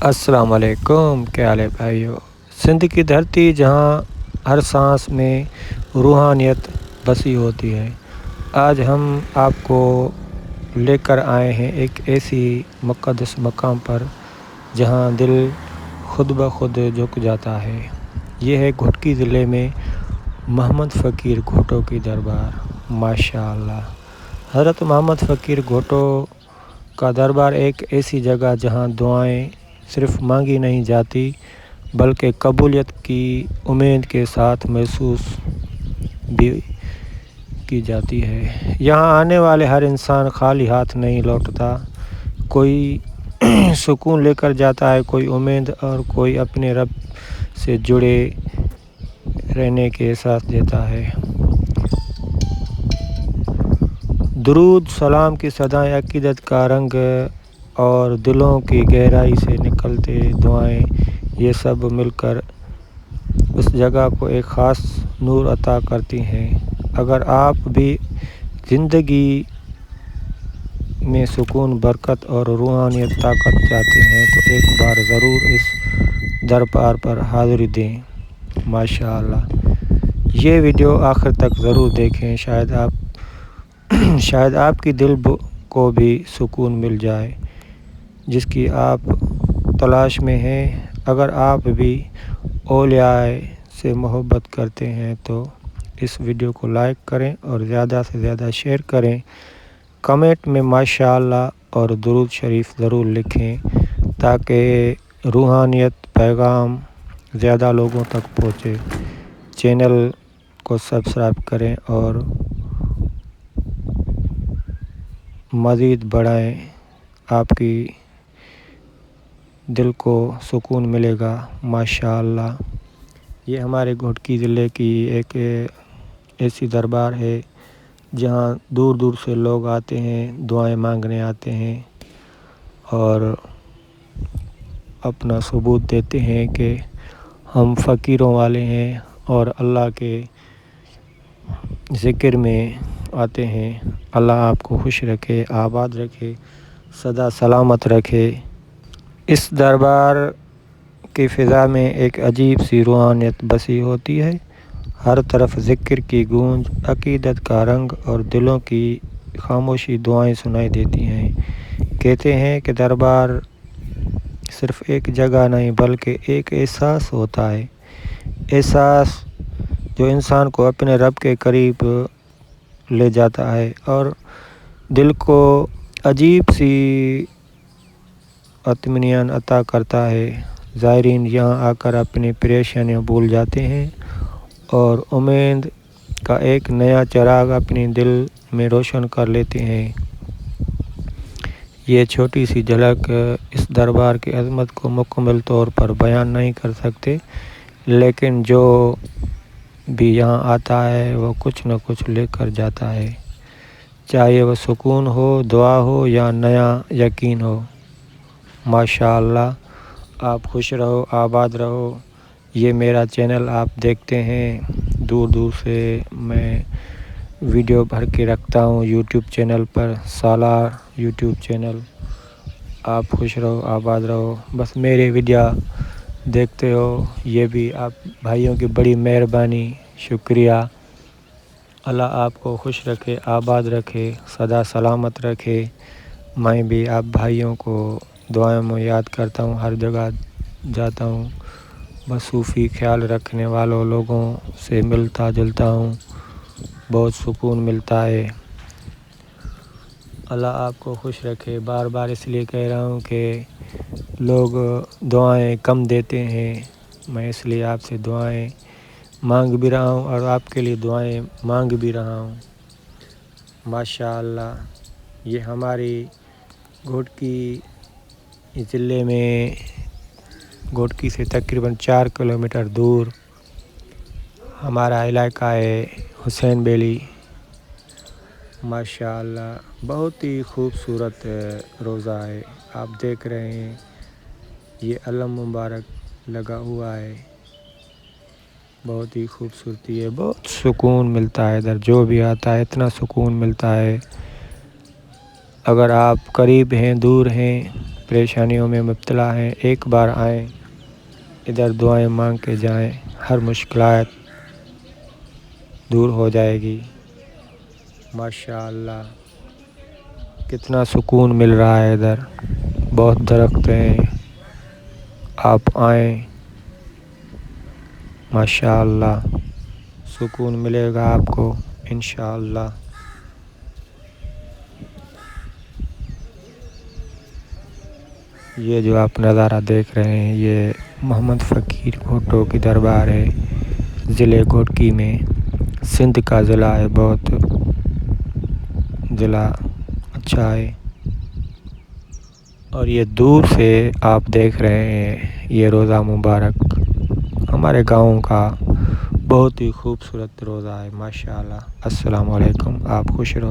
السلام علیکم، کیا حال ہے بھائیو؟ سندھ کی دھرتی جہاں ہر سانس میں روحانیت بسی ہوتی ہے، آج ہم آپ کو لے کر آئے ہیں ایک ایسی مقدس مقام پر جہاں دل خود بخود جھک جاتا ہے۔ یہ ہے گھوٹکی ضلع میں محمد فقیر گھوٹو کی دربار۔ ماشاءاللہ، حضرت محمد فقیر گھوٹو کا دربار ایک ایسی جگہ جہاں دعائیں صرف مانگی نہیں جاتی بلکہ قبولیت کی امید کے ساتھ محسوس بھی کی جاتی ہے۔ یہاں آنے والے ہر انسان خالی ہاتھ نہیں لوٹتا، کوئی سکون لے کر جاتا ہے، کوئی امید اور کوئی اپنے رب سے جڑے رہنے کے احساس دیتا ہے۔ درود، سلام کی صدائیں، عقیدت کا رنگ اور دلوں کی گہرائی سے نکلتے دعائیں، یہ سب مل کر اس جگہ کو ایک خاص نور عطا کرتی ہیں۔ اگر آپ بھی زندگی میں سکون، برکت اور روحانیت طاقت چاہتے ہیں تو ایک بار ضرور اس دربار پر حاضری دیں۔ ماشاءاللہ، یہ ویڈیو آخر تک ضرور دیکھیں، شاید آپ کی دل کو بھی سکون مل جائے جس کی آپ تلاش میں ہیں۔ اگر آپ بھی اولیاء سے محبت کرتے ہیں تو اس ویڈیو کو لائک کریں اور زیادہ سے زیادہ شیئر کریں۔ کمنٹ میں ماشاءاللہ اور درود شریف ضرور لکھیں تاکہ روحانیت پیغام زیادہ لوگوں تک پہنچے۔ چینل کو سبسکرائب کریں اور مزید بڑھائیں، آپ کی دل کو سکون ملے گا۔ ماشاءاللہ، یہ ہمارے گھوٹکی ضلع کی ایک ایسی دربار ہے جہاں دور دور سے لوگ آتے ہیں، دعائیں مانگنے آتے ہیں اور اپنا ثبوت دیتے ہیں کہ ہم فقیروں والے ہیں اور اللہ کے ذکر میں آتے ہیں۔ اللہ آپ کو خوش رکھے، آباد رکھے، سدا سلامت رکھے۔ اس دربار کی فضا میں ایک عجیب سی روحانیت بسی ہوتی ہے۔ ہر طرف ذکر کی گونج، عقیدت کا رنگ اور دلوں کی خاموشی دعائیں سنائی دیتی ہیں۔ کہتے ہیں کہ دربار صرف ایک جگہ نہیں بلکہ ایک احساس ہوتا ہے، احساس جو انسان کو اپنے رب کے قریب لے جاتا ہے اور دل کو عجیب سی اطمینان عطا کرتا ہے۔ زائرین یہاں آ کر اپنی پریشانیاں بھول جاتے ہیں اور امید کا ایک نیا چراغ اپنی دل میں روشن کر لیتے ہیں۔ یہ چھوٹی سی جھلک اس دربار کی عظمت کو مکمل طور پر بیان نہیں کر سکتے، لیکن جو بھی یہاں آتا ہے وہ کچھ نہ کچھ لے کر جاتا ہے، چاہے وہ سکون ہو، دعا ہو یا نیا یقین ہو۔ ماشاءاللہ، آپ خوش رہو، آباد رہو۔ یہ میرا چینل آپ دیکھتے ہیں، دور دور سے میں ویڈیو بھر کے رکھتا ہوں یوٹیوب چینل پر، سالار یوٹیوب چینل۔ آپ خوش رہو، آباد رہو، بس میرے ویڈیو دیکھتے ہو، یہ بھی آپ بھائیوں کی بڑی مہربانی، شکریہ۔ اللہ آپ کو خوش رکھے، آباد رکھے، سدا سلامت رکھے۔ میں بھی آپ بھائیوں کو دعاؤں میں یاد کرتا ہوں، ہر جگہ جاتا ہوں، بس صوفی خیال رکھنے والوں لوگوں سے ملتا جلتا ہوں، بہت سکون ملتا ہے۔ اللہ آپ کو خوش رکھے۔ بار بار اس لیے کہہ رہا ہوں کہ لوگ دعائیں کم دیتے ہیں، میں اس لیے آپ سے دعائیں مانگ بھی رہا ہوں اور آپ کے لیے دعائیں مانگ بھی رہا ہوں۔ ماشاءاللہ، یہ ہماری گھوٹکی ضلع میں گھوٹکی سے تقریباً 4 کلومیٹر دور ہمارا علاقہ ہے، حسین بیلی۔ ماشاءاللہ، بہت ہی خوبصورت روضہ ہے، آپ دیکھ رہے ہیں، یہ علم مبارک لگا ہوا ہے، بہت ہی خوبصورتی ہے، بہت سکون ملتا ہے ادھر، جو بھی آتا ہے اتنا سکون ملتا ہے۔ اگر آپ قریب ہیں، دور ہیں، پریشانیوں میں مبتلا ہیں ایک بار آئیں، ادھر دعائیں مانگ کے جائیں، ہر مشکلات دور ہو جائے گی۔ ماشاء اللہ کتنا سکون مل رہا ہے ادھر، بہت درخت ہیں، آپ آئیں ماشاء اللہ سکون ملے گا آپ کو انشاءاللہ۔ یہ جو آپ نظارہ دیکھ رہے ہیں یہ محمد فقیر بھٹو کی دربار ہے، ضلع گھوٹکی میں، سندھ کا ضلع ہے، بہت ضلع اچھا ہے۔ اور یہ دور سے آپ دیکھ رہے ہیں یہ روضہ مبارک ہمارے گاؤں کا بہت ہی خوبصورت روضہ ہے ماشاء اللہ۔ السلام علیکم، آپ خوش رہو۔